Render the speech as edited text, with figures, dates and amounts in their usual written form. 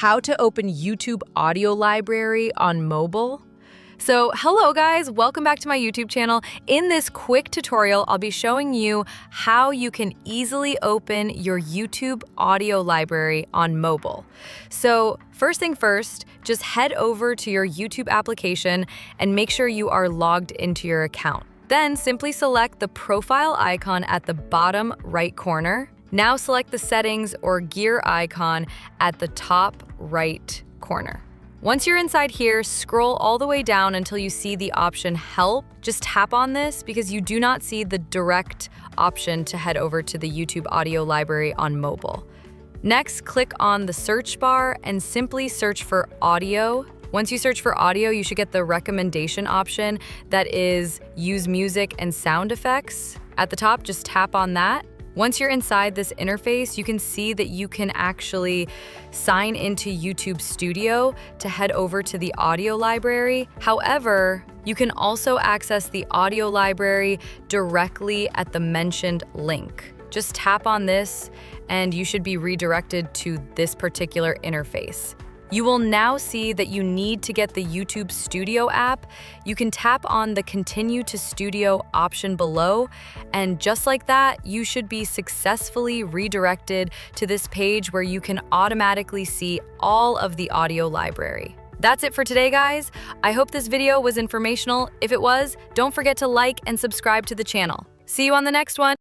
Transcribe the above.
how to open YouTube audio library on mobile. So hello guys, welcome back to my YouTube channel. In this quick tutorial, I'll be showing you how you can easily open your YouTube audio library on mobile. So first thing first, just head over to your YouTube application and make sure you are logged into your account. Then simply select the profile icon at the bottom right corner. Now select the settings or gear icon at the top right corner. Once you're inside here, scroll all the way down until you see the option Help. Just tap on this because you do not see the direct option to head over to the YouTube audio library on mobile. Next, click on the search bar and simply search for audio. Once you search for audio, you should get the recommendation option that is use music and sound effects. At the top, just tap on that. Once you're inside this interface, you can see that you can actually sign into YouTube Studio to head over to the audio library. However, you can also access the audio library directly at the mentioned link. Just tap on this and you should be redirected to this particular interface. You will now see that you need to get the YouTube Studio app. You can tap on the Continue to Studio option below, and just like that, you should be successfully redirected to this page where you can automatically see all of the audio library. That's it for today, guys. I hope this video was informational. If it was, don't forget to like and subscribe to the channel. See you on the next one.